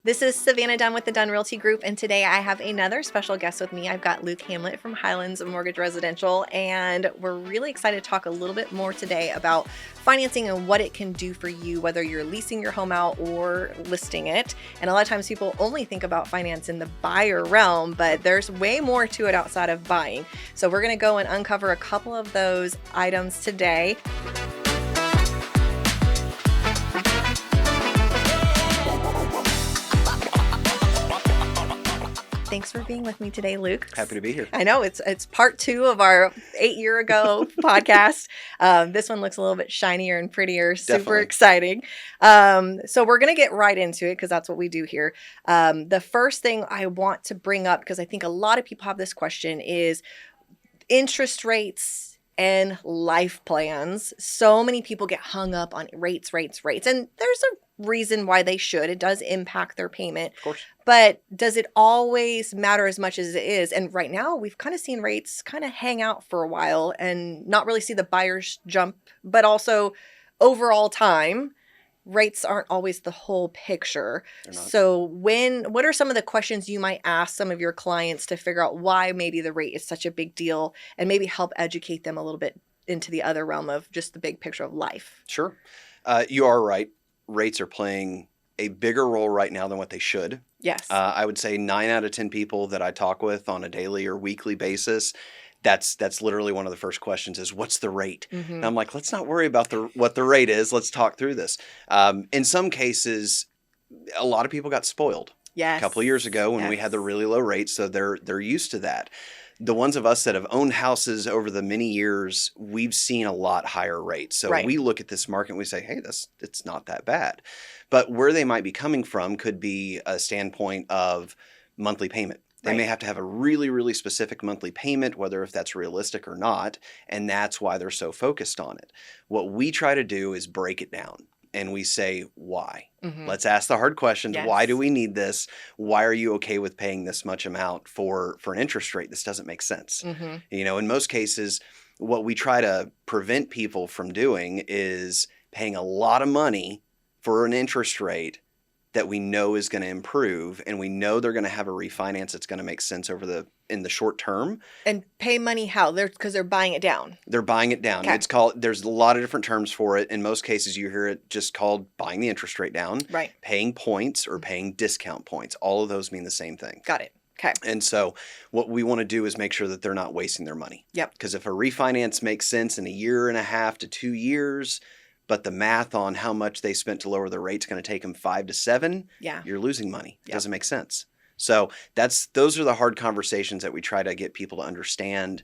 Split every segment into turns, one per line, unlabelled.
This is Savannah Dunn with the Dunn Realty Group, and today I have another special guest with me. I've got Hamlett from Highlands Mortgage Residential, and we're really excited to talk a little bit more today about financing and what it can do for you, whether you're leasing your home out or listing it. And a lot of times people only think about finance in the buyer realm, but there's way more to it outside of buying. So we're going to go and uncover a couple of those items today. Thanks for being with me today, Luke.
Happy to be here.
I know it's part 2 of our 8-year ago podcast. This one looks a little bit shinier and prettier. Super
Definitely.
exciting. So we're going to get right into it because that's what we do here. The first thing I want to bring up, because I think a lot of people have this question, is interest rates and life plans. So many people get hung up on rates. And there's a reason why they should. It does impact their payment.
Of course.
But does it always matter as much as it is? And right now, we've kind of seen rates kind of hang out for a while and not really see the buyers jump, but also overall time, rates aren't always the whole picture. So what are some of the questions you might ask some of your clients to figure out why maybe the rate is such a big deal and maybe help educate them a little bit into the other realm of just the big picture of life?
Sure. You are right. Rates are playing a bigger role right now than what they should.
Yes.
I would say 9 out of 10 people that I talk with on a daily or weekly basis, that's literally one of the first questions is, what's the rate?
Mm-hmm.
And I'm like, let's not worry about what the rate is. Let's talk through this. In some cases, a lot of people got spoiled.
Yes.
A couple of years ago when we had the really low rates, so they're used to that. The ones of us that have owned houses over the many years, we've seen a lot higher rates. So we look at this market and we say, hey, it's not that bad. But where they might be coming from could be a standpoint of monthly payment. They may have to have a really, really specific monthly payment, whether if that's realistic or not, and that's why they're so focused on it. What we try to do is break it down. And we say, why?
Mm-hmm.
Let's ask the hard questions.
Yes.
Why do we need this? Why are you okay with paying this much amount for an interest rate? This doesn't make sense.
Mm-hmm.
You know, in most cases, what we try to prevent people from doing is paying a lot of money for an interest rate that we know is going to improve, and we know they're going to have a refinance that's going to make sense in the short term.
And pay money how? Because they're buying it down.
They're buying it down.
Okay.
There's a lot of different terms for it. In most cases, you hear it just called buying the interest rate down,
right?
Paying points or paying discount points. All of those mean the same thing.
Got it. Okay.
And so what we want to do is make sure that they're not wasting their money.
Yep.
Because if a refinance makes sense in 1.5 to 2 years, but the math on how much they spent to lower the rate's going to take them 5 to 7, you're losing money. It doesn't make sense. So those are the hard conversations that we try to get people to understand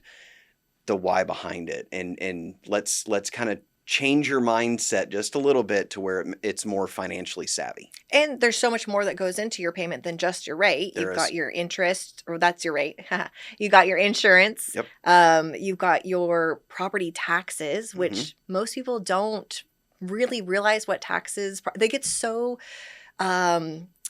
the why behind it. And let's kind of change your mindset just a little bit to where it's more financially savvy.
And there's so much more that goes into your payment than just your rate. You've got your interest, or that's your rate. You got your insurance.
Yep.
You've got your property taxes, which most people don't really realize what taxes. They get so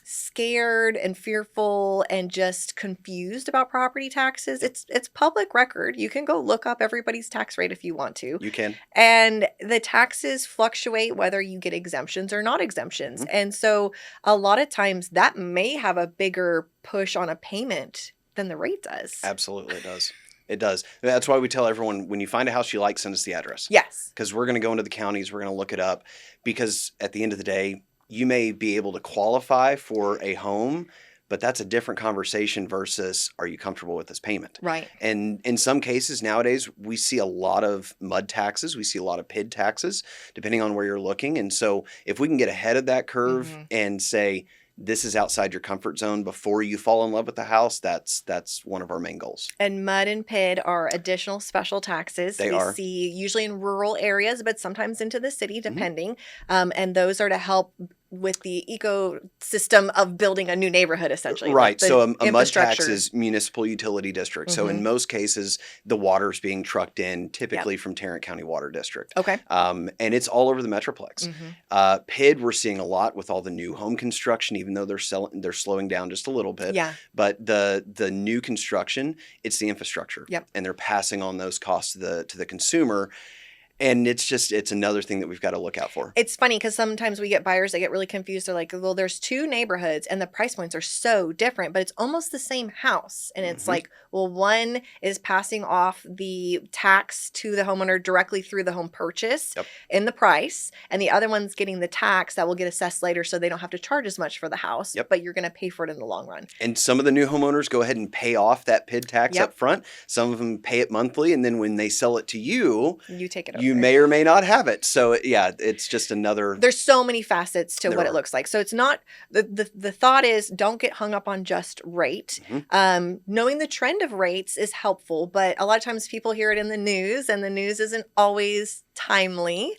scared and fearful and just confused about property taxes. It's public record. You can go look up everybody's tax rate if you want to.
You can.
And the taxes fluctuate whether you get exemptions or not exemptions. And so a lot of times that may have a bigger push on a payment than the rate does.
Absolutely, it does. It does. That's why we tell everyone, when you find a house you like, send us the address.
Yes.
Because we're going to go into the counties, we're going to look it up, because at the end of the day, you may be able to qualify for a home, but that's a different conversation versus, are you comfortable with this payment?
Right.
And in some cases nowadays, we see a lot of MUD taxes. We see a lot of PID taxes, depending on where you're looking. And so if we can get ahead of that curve and say, this is outside your comfort zone before you fall in love with the house, that's one of our main goals.
And MUD and PID are additional special taxes.
They are.
See usually in rural areas, but sometimes into the city, depending. And those are to help with the ecosystem of building a new neighborhood, essentially.
Right. So a MUD tax
infrastructure
is municipal utility district. So in most cases, the water's being trucked in, typically from Tarrant County Water District.
Okay.
And it's all over the Metroplex. PID, we're seeing a lot with all the new home construction, even though they're slowing down just a little bit.
Yeah.
But the new construction, it's the infrastructure.
Yep.
And they're passing on those costs to the consumer. And it's another thing that we've got to look out for.
It's funny because sometimes we get buyers that get really confused. They're like, well, there's two neighborhoods and the price points are so different, but it's almost the same house. And it's like, well, one is passing off the tax to the homeowner directly through the home purchase in the price. And the other one's getting the tax that will get assessed later so they don't have to charge as much for the house, but you're going to pay for it in the long run.
And some of the new homeowners go ahead and pay off that PID tax up front. Some of them pay it monthly. And then when they sell it to you,
you take it over.
You may or may not have it. So yeah, it's just another.
There's so many facets to what it looks like. So it's not the thought is don't get hung up on just rate. Knowing the trend of rates is helpful, but a lot of times people hear it in the news and the news isn't always timely.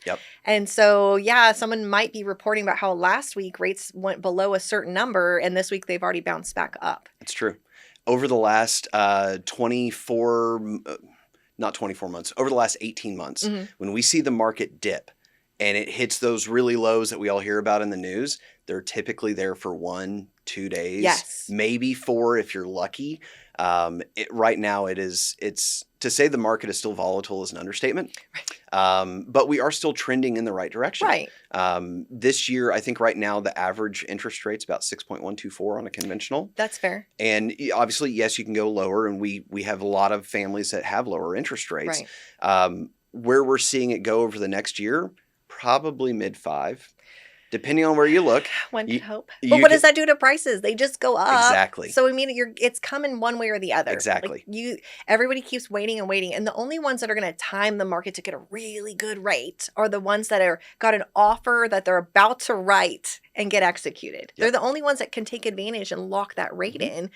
And so, yeah, someone might be reporting about how last week rates went below a certain number and this week they've already bounced back up.
That's true. Over the last 24 not 24 months, over the last 18 months, when we see the market dip and it hits those really lows that we all hear about in the news, they're typically there for 1-2 days, maybe 4 if you're lucky. Right now it's to say the market is still volatile is an understatement, but we are still trending in the right direction. This year, I think right now the average interest rate's about 6.124 on a conventional.
That's fair.
And obviously, yes, you can go lower, and we have a lot of families that have lower interest rates. Where we're seeing it go over the next year, probably mid-5. Depending on where you look.
One could hope. But what does that do to prices? They just go up.
Exactly.
So I mean, it's coming one way or the other.
Exactly.
Like everybody keeps waiting and waiting. And the only ones that are going to time the market to get a really good rate are the ones that got an offer that they're about to write and get executed. They're the only ones that can take advantage and lock that rate in.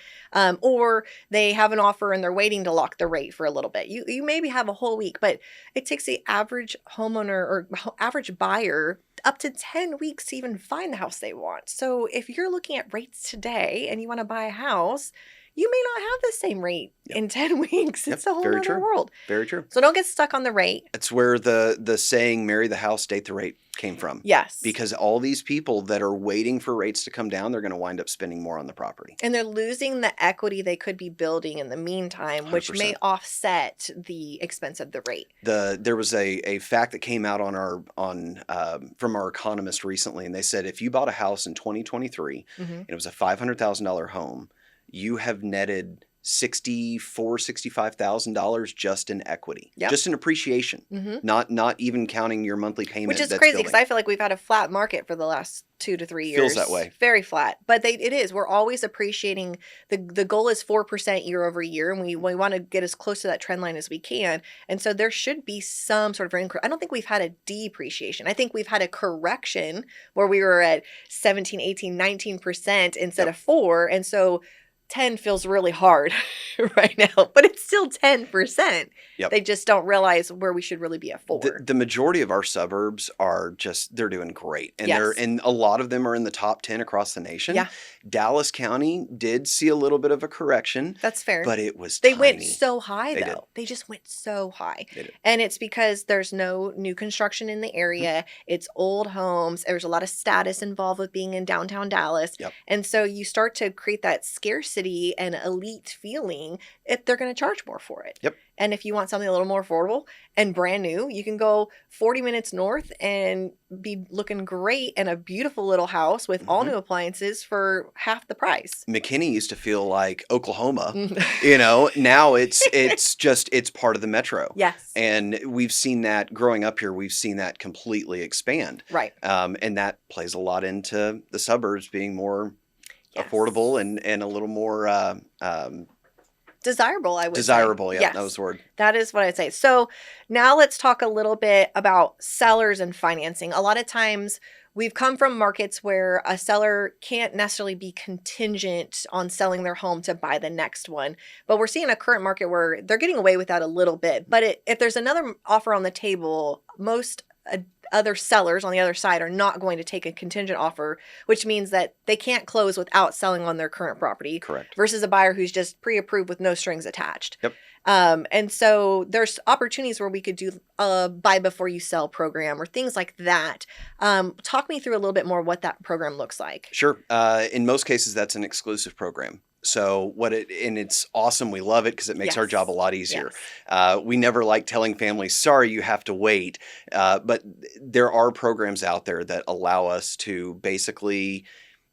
Or they have an offer and they're waiting to lock the rate for a little bit. You maybe have a whole week, but it takes the average homeowner or average buyer up to 10 weeks to even find the house they want. So if you're looking at rates today and you want to buy a house, you may not have the same rate in 10 weeks. It's a whole other world.
Very true.
So don't get stuck on the rate.
It's where the saying, marry the house, date the rate came from.
Yes.
Because all these people that are waiting for rates to come down, they're going to wind up spending more on the property.
And they're losing the equity they could be building in the meantime, 100%. Which may offset the expense of the rate.
There was a fact that came out from our economist recently, and they said if you bought a house in 2023 and it was a $500,000 home, you have netted $65,000 just in equity, just in appreciation, not even counting your monthly payment.
Which is crazy because I feel like we've had a flat market for the last 2 to 3 years.
Feels that way.
Very flat, but it is. We're always appreciating. The goal is 4% year over year, and we want to get as close to that trend line as we can. And so there should be some sort of increase. I don't think we've had a depreciation. I think we've had a correction where we were at 17, 18, 19% instead of 4, and so 10 feels really hard right now, but it's still 10%. They just don't realize where we should really be at 4.
The majority of our suburbs are they're doing great. And and a lot of them are in the top 10 across the nation. Dallas County did see a little bit of a correction.
That's fair.
But it was
They
tiny.
went so high, though. They just went so high. And it's because there's no new construction in the area. It's old homes. There's a lot of status involved with being in downtown Dallas. And so you start to create that scarcity and elite feeling if they're going to charge more for it. And if you want something a little more affordable and brand new, you can go 40 minutes north and be looking great in a beautiful little house with all new appliances for half the price.
McKinney used to feel like Oklahoma. Now it's part of the metro. And we've seen that growing up here. We've seen that completely expand. And that plays a lot into the suburbs being more affordable and a little more
desirable, I would say.
Desirable, that was the word.
That is what I'd say. So now let's talk a little bit about sellers and financing. A lot of times we've come from markets where a seller can't necessarily be contingent on selling their home to buy the next one. But we're seeing a current market where they're getting away with that a little bit. But if there's another offer on the table, most other sellers on the other side are not going to take a contingent offer, which means that they can't close without selling on their current property.
Correct.
Versus a buyer who's just pre-approved with no strings attached. And so there's opportunities where we could do a buy before you sell program or things like that. Talk me through a little bit more what that program looks like.
Sure. In most cases, that's an exclusive program. So and it's awesome. We love it because it makes our job a lot easier.
Yes.
We never like telling families, sorry, you have to wait. But there are programs out there that allow us to basically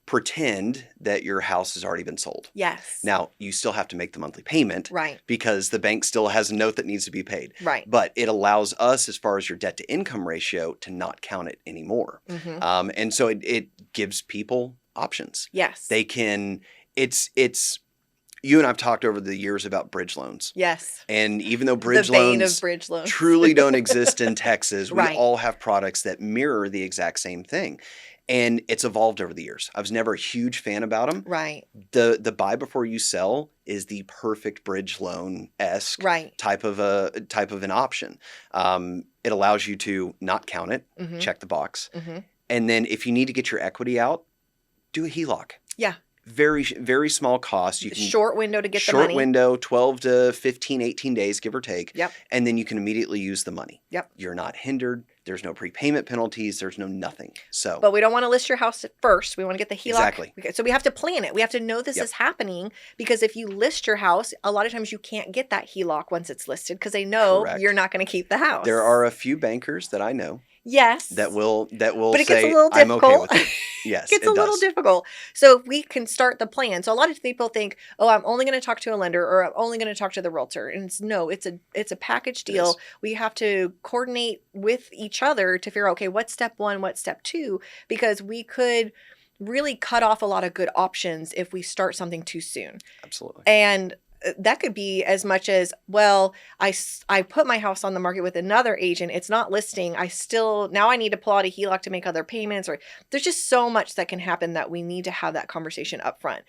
pretend that your house has already been sold.
Yes.
Now, you still have to make the monthly payment.
Right.
Because the bank still has a note that needs to be paid.
Right.
But it allows us, as far as your debt to income ratio, to not count it anymore.
Mm-hmm.
And so it gives people options.
Yes.
They can, it's you and I've talked over the years about bridge loans.
Yes.
And even though
The bane of bridge loans
truly don't exist in Texas, we
Right.
all have products that mirror the exact same thing. And it's evolved over the years. I was never a huge fan about them.
Right.
The buy before you sell is the perfect bridge loan-esque
Right.
type of an option. It allows you to not count it,
Mm-hmm.
check the box,
Mm-hmm.
and then if you need to get your equity out, do a HELOC.
Yeah.
Very, very small cost. You can
Short window to get the
short
money.
window, 12 to 15, 18 days, give or take.
Yep.
And then you can immediately use the money.
Yep.
You're not hindered. There's no prepayment penalties. There's no nothing. So,
But we don't want to list your house at first. We want to get the HELOC.
Exactly.
So we have to plan it. We have to know this
Yep.
is happening, because if you list your house, a lot of times you can't get that HELOC once it's listed because they know
Correct.
you're not going to keep the house.
there are a few bankers that I know
Yes.
that will
But it
say,
gets a little
I'm okay
difficult.
with it. Yes,
It's
it
a little
does.
difficult. So if we can start the plan. So a lot of people think, oh, I'm only going to talk to a lender, or I'm only going to talk to the realtor. And it's a package
It
deal.
is.
We have to coordinate with each other to figure out, okay, what's step one, what's step two, because we could really cut off a lot of good options if we start something too soon.
Absolutely.
And that could be as much as, well, I put my house on the market with another agent. It's not listing. Now I need to pull out a HELOC to make other payments, or there's just so much that can happen that we need to have that conversation up front.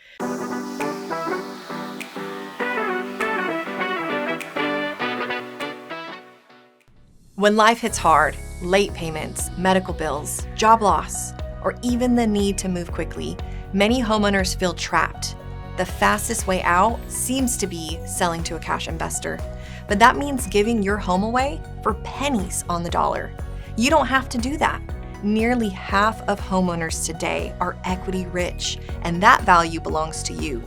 When life hits hard, late payments, medical bills, job loss, or even the need to move quickly, many homeowners feel trapped. The fastest way out seems to be selling to a cash investor, but that means giving your home away for pennies on the dollar. You don't have to do that. Nearly half of homeowners today are equity rich, and that value belongs to you.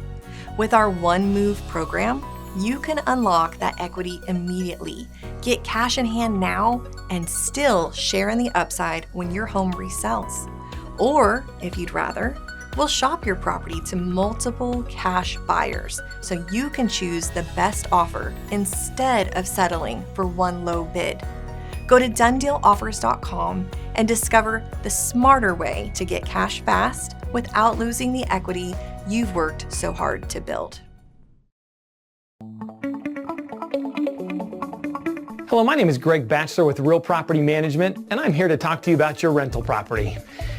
With our One Move program, you can unlock that equity immediately, get cash in hand now, and still share in the upside when your home resells. Or, if you'd rather, we'll shop your property to multiple cash buyers so you can choose the best offer instead of settling for one low bid. Go to donedealoffers.com and discover the smarter way to get cash fast without losing the equity you've worked so hard to build.
Hello, my name is Greg Batchelor with Real Property Management, and I'm here to talk to you about your rental property.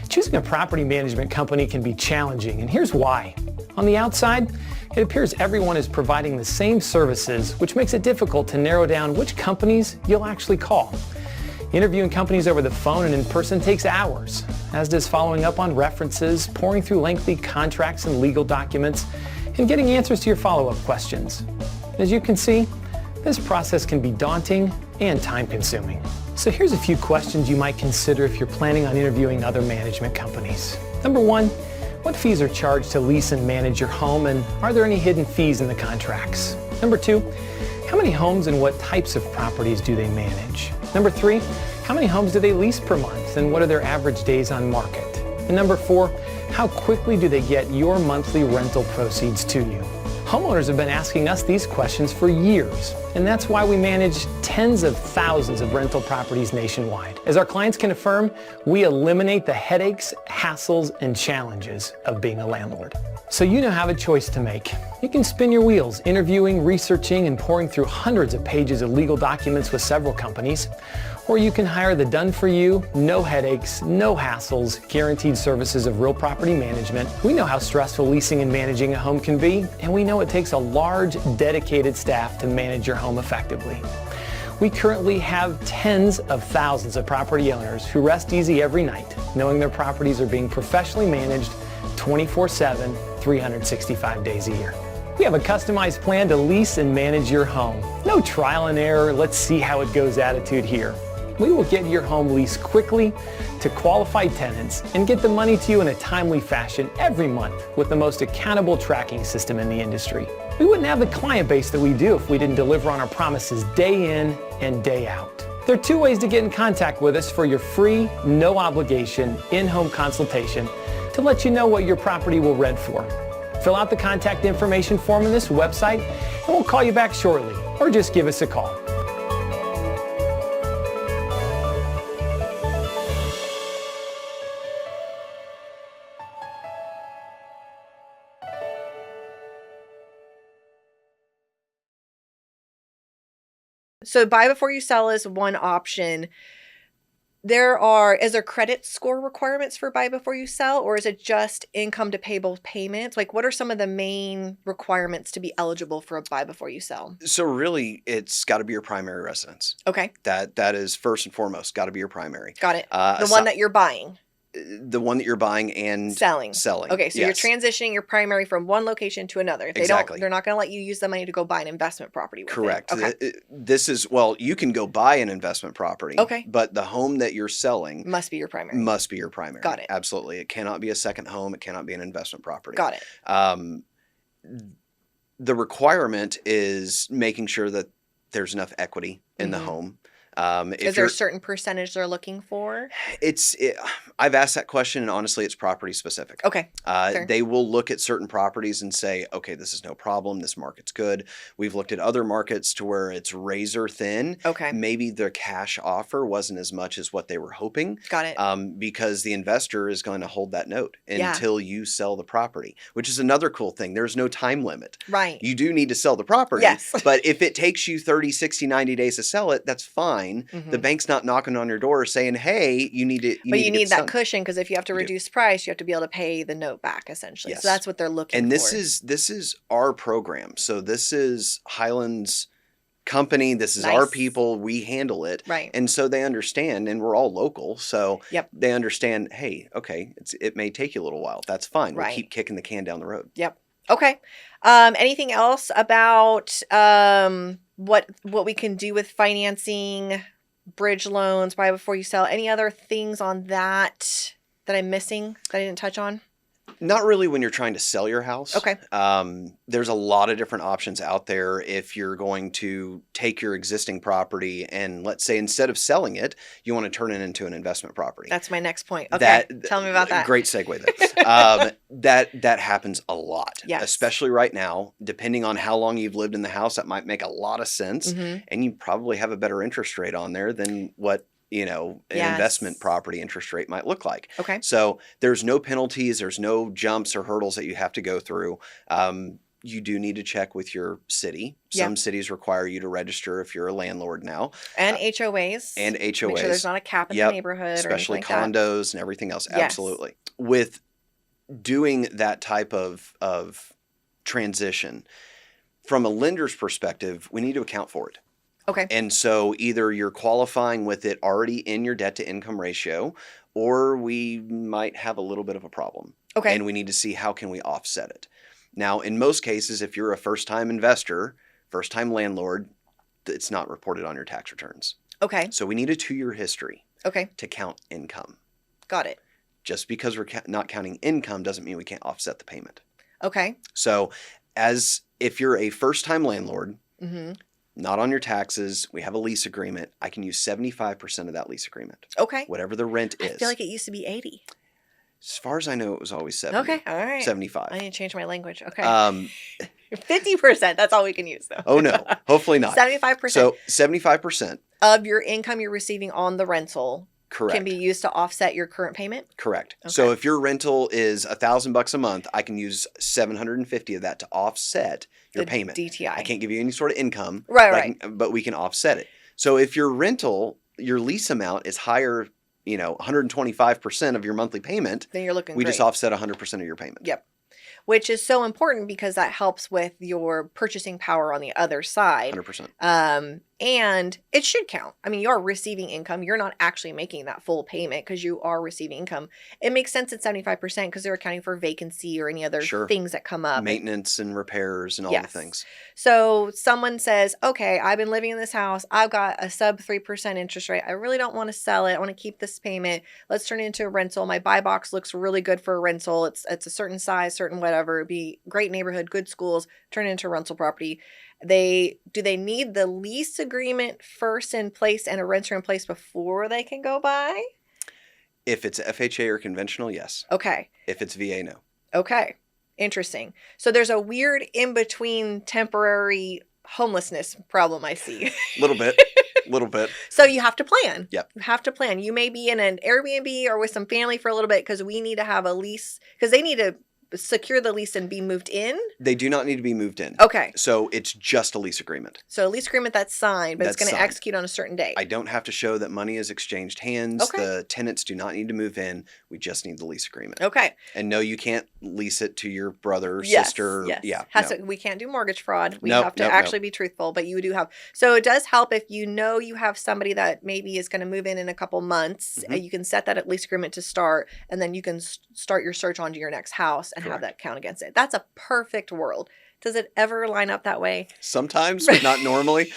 Choosing a property management company can be challenging, and here's why. On the outside, it appears everyone is providing the same services, which makes it difficult to narrow down which companies you'll actually call. Interviewing companies over the phone and in person takes hours, as does following up on references, pouring through lengthy contracts and legal documents, and getting answers to your follow-up questions. As you can see, this process can be daunting and time-consuming. So here's a few questions you might consider if you're planning on interviewing other management companies. Number one, what fees are charged to lease and manage your home, and are there any hidden fees in the contracts? Number two, how many homes and what types of properties do they manage? Number three, how many homes do they lease per month, and what are their average days on market? And number four, how quickly do they get your monthly rental proceeds to you? Homeowners have been asking us these questions for years, and that's why we manage tens of thousands of rental properties nationwide. As our clients can affirm, we eliminate the headaches, hassles, and challenges of being a landlord. So you now have a choice to make. You can spin your wheels, interviewing, researching, and pouring through hundreds of pages of legal documents with several companies, or you can hire the done-for-you, no headaches, no hassles, guaranteed services of Real Property Management. We know how stressful leasing and managing a home can be, and we know it takes a large, dedicated staff to manage your home effectively. We currently have tens of thousands of property owners who rest easy every night, knowing their properties are being professionally managed 24/7, 365 days a year. We have a customized plan to lease and manage your home. No trial and error, let's see how it goes attitude here. we will get your home leased quickly to qualified tenants and get the money to you in a timely fashion every month with the most accountable tracking system in the industry. We wouldn't have the client base that we do if we didn't deliver on our promises day in and day out. There are 2 ways to get in contact with us for your free, no obligation, in-home consultation to let you know what your property will rent for. Fill out the contact information form on this website and we'll call you back shortly, or just give us a call.
So buy before you sell is one option. Is there credit score requirements for buy before you sell, or is it just income to payable payments? Like, what are some of the main requirements to be eligible for a buy before you sell?
So really, it's got to be your primary residence.
Okay.
That is first and foremost, got to be your primary.
Got it. The one that you're buying.
The one that you're buying and
selling. Okay, so
yes.
you're transitioning your primary from one location to another.
Exactly.
They're not going to let you use the money to go buy an investment property with
Correct.
it. Okay.
This is, well, you can go buy an investment property.
Okay.
But the home that you're selling
must be your primary.
Must be your primary.
Got it.
Absolutely. It cannot be a second home. It cannot be an investment property.
Got it.
The requirement is making sure that there's enough equity in the home.
Is there a certain percentage they're looking for?
I've asked that question, and honestly, it's property specific.
Okay.
They will look at certain properties and say, okay, this is no problem. This market's good. We've looked at other markets to where it's razor thin.
Okay.
Maybe the cash offer wasn't as much as what they were hoping.
Got it.
Because the investor is going to hold that note until you sell the property, which is another cool thing. There's no time limit.
Right.
You do need to sell the property.
Yes.
But if it takes you 30, 60, 90 days to sell it, that's fine. The bank's not knocking on your door saying, hey, you need to.
But you need that cushion, because if you have to reduce price, you have to be able to pay the note back, essentially.
Yes.
So that's what they're looking for.
And this is our program. So this is Highlands company. This is our people. We handle it.
Right.
And so they understand, and we're all local. So they understand, hey, okay, it may take you a little while. That's fine. We'll keep kicking the can down the road.
Yep. Okay. Anything else about what we can do with financing, bridge loans, buy before you sell? Any other things on that I'm missing that I didn't touch on?
Not really when you're trying to sell your house.
Okay.
There's a lot of different options out there if you're going to take your existing property and, let's say, instead of selling it, you want to turn it into an investment property.
That's my next point. Okay. Tell me about that.
Great segue there. That happens a lot.
Yes.
Especially right now. Depending on how long you've lived in the house, that might make a lot of sense. And you probably have a better interest rate on there than what an investment property interest rate might look like.
Okay.
So there's no penalties, there's no jumps or hurdles that you have to go through. You do need to check with your city. Some cities require you to register if you're a landlord now.
And HOAs.
And HOAs.
Make sure there's not a cap in the neighborhood.
Especially
or anything
condos and everything else.
Yes.
Absolutely. With doing that type of transition, from a lender's perspective, we need to account for it.
Okay.
And so either you're qualifying with it already in your debt to income ratio, or we might have a little bit of a problem.
Okay.
And we need to see how can we offset it. Now, in most cases, if you're a first-time investor, first-time landlord, it's not reported on your tax returns.
Okay.
So we need a 2-year history to count income.
Got it.
Just because we're not counting income doesn't mean we can't offset the payment.
Okay.
So if you're a first-time landlord, not on your taxes, we have a lease agreement, I can use 75% of that lease agreement.
Okay.
Whatever the rent is.
I feel like it used to be 80.
As far as I know, it was always 70.
Okay. All right.
75.
I need to change my language. Okay. 50%. That's all we can use, though.
Oh, no. Hopefully not.
75%.
So 75%
of your income you're receiving on the rental
correct.
can be used to offset your current payment?
Correct.
Okay.
So if your rental is $1,000 a month, I can use $750 of that to offset your payment.
DTI.
I can't give you any sort of income.
Right.
But we can offset it. So if your lease amount is higher, 125% of your monthly payment,
then you're looking
we
great.
just offset 100% of your payment.
Yep. Which is so important because that helps with your purchasing power on the other side.
100%.
And it should count. I mean, you are receiving income. You're not actually making that full payment because you are receiving income. It makes sense at 75% because they're accounting for vacancy or any other things that come up.
Maintenance and repairs and all the things.
So someone says, okay, I've been living in this house. I've got a sub 3% interest rate. I really don't want to sell it. I want to keep this payment. Let's turn it into a rental. My buy box looks really good for a rental. It's a certain size, certain whatever. It'd be great neighborhood, good schools, turn it into a rental property. Do they need the lease agreement first in place and a renter in place before they can go buy?
If it's FHA or conventional, yes.
Okay.
If it's VA, no.
Okay. Interesting. So there's a weird in-between temporary homelessness problem I see.
Little bit.
So you have to plan.
Yep.
You have to plan. You may be in an Airbnb or with some family for a little bit because we need to have a lease because they need to secure the lease and be moved in?
They do not need to be moved in.
Okay.
So it's just a lease agreement.
So a lease agreement that's signed, but it's going to execute on a certain date.
I don't have to show that money is exchanged hands.
Okay.
The tenants do not need to move in. We just need the lease agreement.
Okay.
And no, you can't lease it to your brother, sister.
Yes.
Yeah.
We can't do mortgage fraud. We have to actually be truthful, but you do have. So it does help if you know you have somebody that maybe is going to move in a couple months.
Mm-hmm.
You can set that at lease agreement to start, and then you can start your search onto your next house and have that count against it. That's a perfect world. Does it ever line up that way?
Sometimes, but not normally.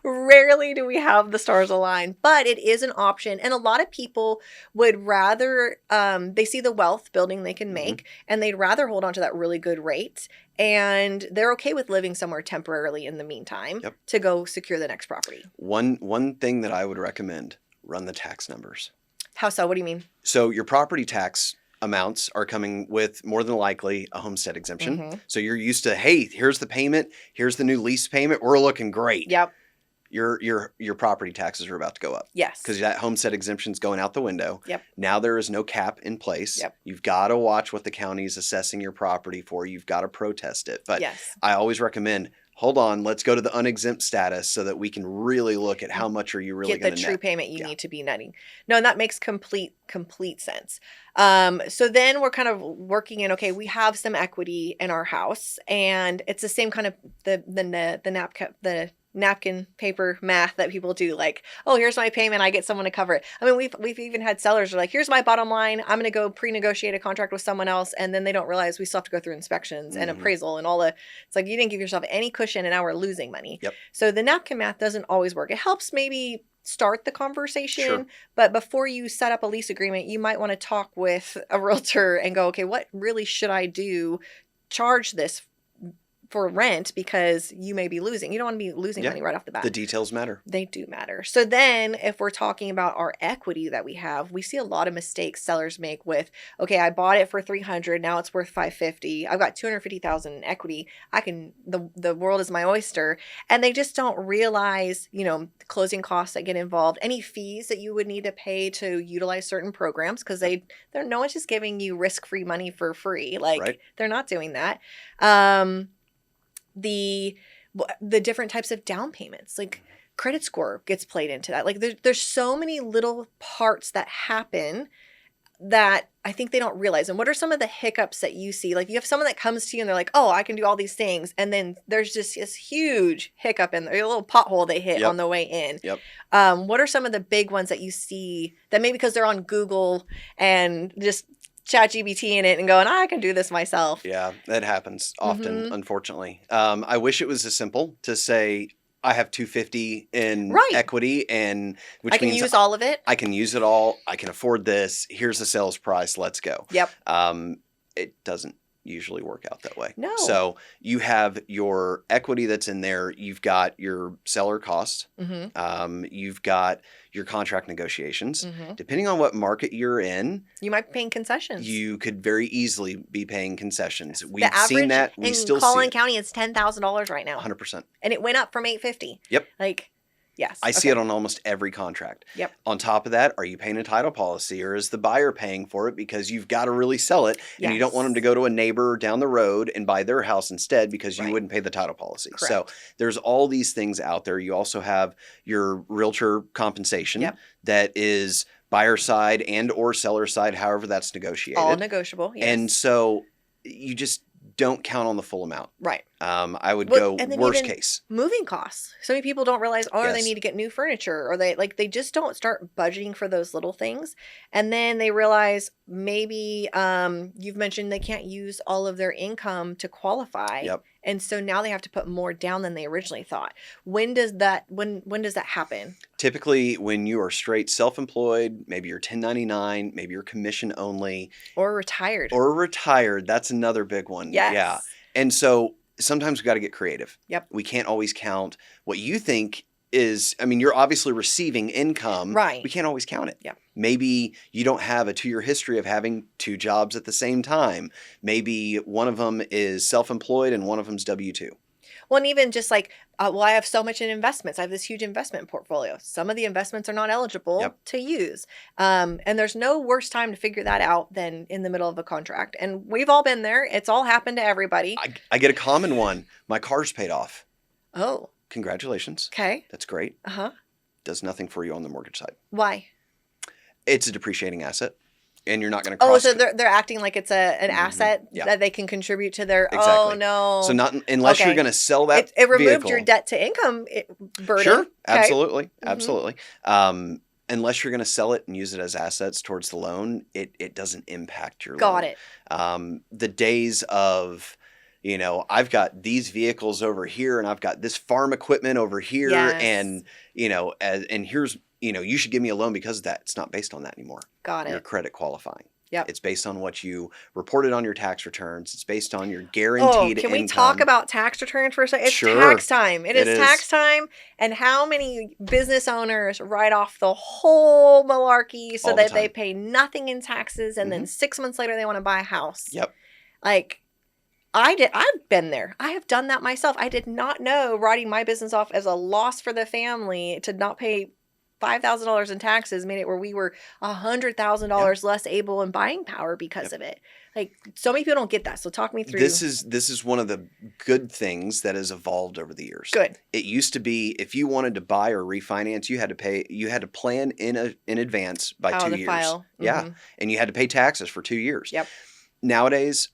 Rarely do we have the stars align, but it is an option. And a lot of people would rather, they see the wealth building they can make, and they'd rather hold on to that really good rate. And they're okay with living somewhere temporarily in the meantime to go secure the next property.
One thing that I would recommend, run the tax numbers.
How so? What do you mean?
So your property tax amounts are coming with more than likely a homestead exemption. Mm-hmm. So you're used to, hey, here's the payment, here's the new lease payment, we're looking great.
Yep.
Your property taxes are about to go up.
Yes.
Because that homestead exemption's going out the window.
Yep.
Now there is no cap in place.
Yep.
You've got to watch what the county is assessing your property for. You've got to protest it. But I always recommend, hold on, let's go to the unexempt status so that we can really look at how much are you really going to net.
Get the true payment you need to be netting. No, and that makes complete sense. So then we're kind of working in, okay, we have some equity in our house, and it's the same kind of the napkin paper math that people do, like, oh, here's my payment, I get someone to cover it. I mean, we've even had sellers are like, here's my bottom line, I'm going to go pre-negotiate a contract with someone else, and then they don't realize we still have to go through inspections and appraisal and all the, it's like you didn't give yourself any cushion and now we're losing money.
Yep.
So the napkin math doesn't always work. It helps maybe start the conversation, but before you set up a lease agreement, you might want to talk with a realtor and go, okay, what really should I do? Charge this for rent because you may be losing. You don't want to be losing money right off the bat.
The details matter.
They do matter. So then if we're talking about our equity that we have, we see a lot of mistakes sellers make with, okay, I bought it for $300, now it's worth $550. I've got $250,000 in equity. The world is my oyster. And they just don't realize, closing costs that get involved, any fees that you would need to pay to utilize certain programs, because no one's just giving you risk-free money for free. They're not doing that. The different types of down payments, like credit score gets played into that. Like there's so many little parts that happen that I think they don't realize. And what are some of the hiccups that you see? Like you have someone that comes to you and they're like, oh, I can do all these things. And then there's just this huge hiccup in there, a little pothole they hit on the way in.
Yep.
What are some of the big ones that you see that maybe because they're on Google and just ChatGPT in it and going, I can do this myself?
Yeah, that happens often, unfortunately. I wish it was as simple to say, I have $250 in equity, and which
I can
means
use all of it.
I can use it all. I can afford this. Here's the sales price. Let's go.
Yep.
It doesn't usually work out that way.
No.
So you have your equity that's in there. You've got your seller cost. You've got your contract negotiations. Depending on what market you're in,
you might be paying concessions.
You could very easily be paying concessions. We've
the average
seen that. We still see it.
In Collin County, it's $10,000 right now.
100%.
And it went up from $850.
Yep.
Yes.
I see it on almost every contract.
Yep.
On top of that, are you paying a title policy, or is the buyer paying for it because you've got to really sell it and you don't want them to go to a neighbor down the road and buy their house instead because you wouldn't pay the title policy?
Correct.
So there's all these things out there. You also have your realtor compensation that is buyer side and or seller side, however that's negotiated.
All negotiable, yes.
And so you just don't count on the full amount.
Right.
I would go
and then
worst
even
case.
moving costs. So many people don't realize, oh, they
Yes.
need to get new furniture, or they just don't start budgeting for those little things. And then they realize maybe you've mentioned they can't use all of their income to qualify.
Yep.
And so now they have to put more down than they originally thought. When does that happen?
Typically, when you are straight self-employed, maybe you're 1099, maybe you're commission only,
Or retired.
That's another big one.
Yes.
Yeah. And so sometimes we got to get creative.
Yep.
We can't always count what you think is, I mean, you're obviously receiving income.
Right.
We can't always count it.
Yeah.
Maybe you don't have a 2-year history of having 2 jobs at the same time. Maybe one of them is self-employed and one of them's W-2.
Well, and even just like, I have so much in investments. I have this huge investment portfolio. Some of the investments are not eligible to use. And there's no worse time to figure that out than in the middle of a contract. And we've all been there. It's all happened to everybody.
I get a common one. My car's paid off.
Oh.
Congratulations.
Okay.
That's great.
Uh-huh.
Does nothing for you on the mortgage side.
Why?
It's a depreciating asset. And you're not going to cross.
Oh, so they're acting like it's an asset that they can contribute to their.
Exactly.
Oh no.
So not unless you're going to sell that.
It removed
vehicle.
your debt to income burden.
Sure,
Okay.
absolutely, absolutely. Unless you're going to sell it and use it as assets towards the loan, it doesn't impact your loan.
Got it.
The days of, I've got these vehicles over here and I've got this farm equipment over here, and and here's. You should give me a loan because of that. It's not based on that anymore.
Got it.
Your credit qualifying.
Yep.
It's based on what you reported on your tax returns. It's based on your guaranteed income.
Can we talk about tax returns for a second? It's
Sure.
tax time. It is tax time. And how many business owners write off the whole malarkey so that they pay nothing in taxes, and then 6 months later they want to buy a house?
Yep.
Like, I've been there. I have done that myself. I did not know writing my business off as a loss for the family to not pay $5,000 in taxes made it where we were $100,000 less able in buying power because of it. Like, so many people don't get that. So talk me through.
This is one of the good things that has evolved over the years.
Good.
It used to be if you wanted to buy or refinance, you had to plan in advance by 2 years.
File.
Yeah. And you had to pay taxes for 2 years.
Yep.
Nowadays,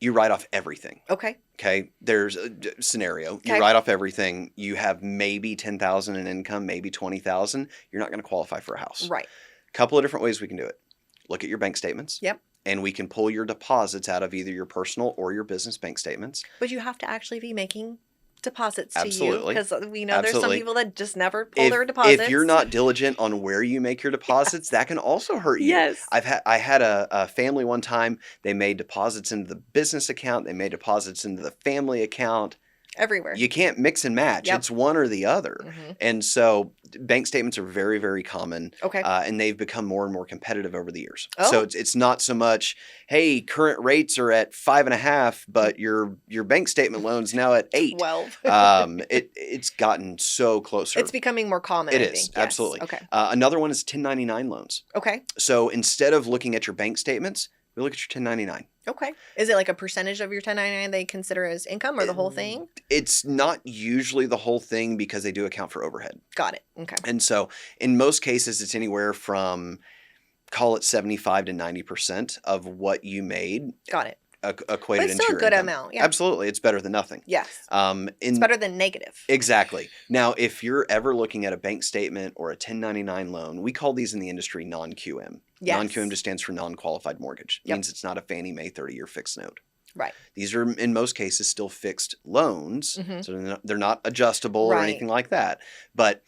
you write off everything.
Okay.
Okay. There's a scenario.
Okay.
You write off everything. You have maybe $10,000 in income, maybe $20,000. You're not going to qualify for a house.
Right.
A couple of different ways we can do it. Look at your bank statements.
Yep.
And we can pull your deposits out of either your personal or your business bank statements.
But you have to actually be making deposits to
Absolutely.
you, because we know there's some
Absolutely.
people that just never pull their deposits.
If you're not diligent on where you make your deposits, that can also hurt you.
Yes.
I had a family one time. They made deposits into the business account. They made deposits into the family account.
Everywhere.
You can't mix and match.
Yep.
It's one or the other.
Mhm.
And so bank statements are very, very common.
Okay.
And they've become more and more competitive over the years.
Oh.
So it's not so much, hey, current rates are at 5.5, but your bank statement loan's now at 8.
12.
It's gotten so closer.
It's becoming more common.
It
I
is,
think. Yes.
absolutely.
Okay.
Another one is 1099 loans.
Okay.
So instead of looking at your bank statements, we look at your 1099.
Okay. Is it like a percentage of your 1099 they consider as income, or the whole thing?
It's not usually the whole thing because they do account for overhead.
Got it. Okay.
And so in most cases, it's anywhere from, call it 75 to 90% of what you made
Got it.
equated
But
into
still
your
a good
income.
amount. Yeah.
Absolutely. It's better than nothing.
Yes.
It's
It's better than negative.
Exactly. Now, if you're ever looking at a bank statement or a 1099 loan, we call these in the industry non-QM.
Yes.
Non-QM just stands for non-qualified mortgage. It
Yep.
means it's not a Fannie Mae 30-year fixed note.
Right.
These are, in most cases, still fixed loans,
Mhm.
so they're not adjustable or
Right.
anything like that. But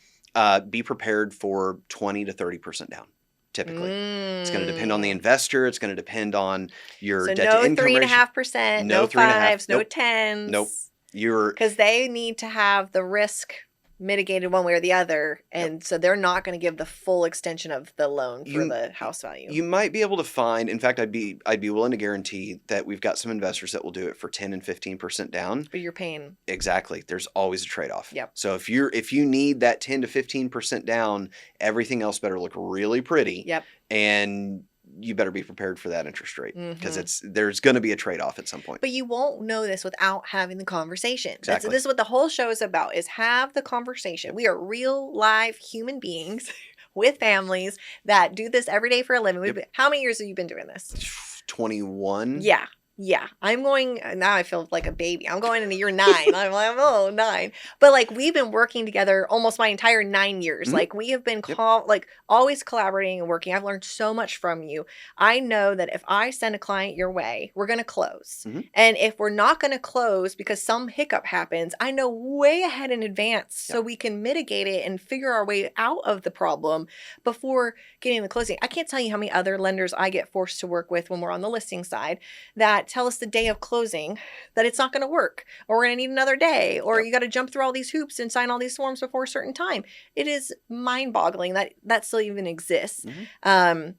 be prepared for 20 to 30% down, typically. It's going to depend on the investor. It's going to depend on your
So
debt
no
to income ratio.
3.5%,
No
no
3.5.
5s, no
Nope.
10s.
Nope. You're
Because they need to have the risk mitigated one way or the other, and so they're not going to give the full extension of the loan for the house value.
You might be able to find. In fact, I'd be willing to guarantee that we've got some investors that will do it for 10 and 15% down.
But you're paying.
Exactly. There's always a trade-off.
Yep.
So if you need that 10 to 15% down, everything else better look really pretty.
Yep.
And you better be prepared for that interest rate, because
Mhm.
there's going to be a trade-off at some point.
But you won't know this without having the conversation.
Exactly.
This is what the whole show is about: is have the conversation. We are real, live human beings with families that do this every day for a living.
Yep.
How many years have you been doing this?
21.
Yeah. Yeah, I'm going now. I feel like a baby. I'm going into year 9. I'm like, oh, 9. But like we've been working together almost my entire 9 years.
Mhm.
Like we have been
Yep.
like always collaborating and working. I've learned so much from you. I know that if I send a client your way, we're going to close.
Mhm.
And if we're not going to close because some hiccup happens, I know way ahead in advance so
Yep.
we can mitigate it and figure our way out of the problem before getting the closing. I can't tell you how many other lenders I get forced to work with when we're on the listing side that tell us the day of closing that it's not going to work, or we're going to need another day, or
Yep.
you got to jump through all these hoops and sign all these forms before a certain time. It is mind-boggling that that still even exists.
Mhm.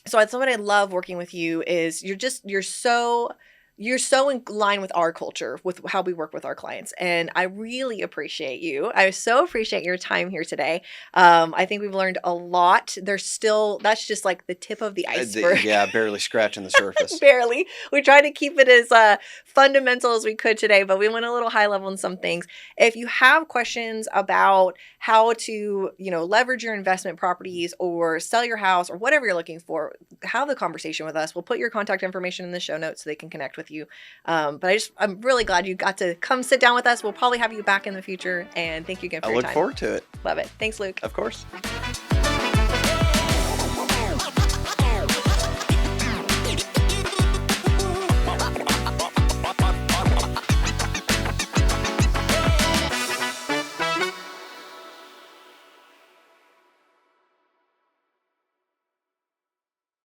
So that's what I love working with you is you're so in line with our culture, with how we work with our clients. And I really appreciate you. I so appreciate your time here today. I think we've learned a lot. That's just like the tip of the iceberg.
Yeah, barely scratching the surface.
Barely. We tried to keep it as fundamental as we could today, but we went a little high level in some things. If you have questions about how to, leverage your investment properties or sell your house or whatever you're looking for, have the conversation with us. We'll put your contact information in the show notes so they can connect with you. But I'm really glad you got to come sit down with us. We'll probably have you back in the future. And thank you again for
I
your
look
time.
forward to it.
Love it. Thanks, Luke.
Of course.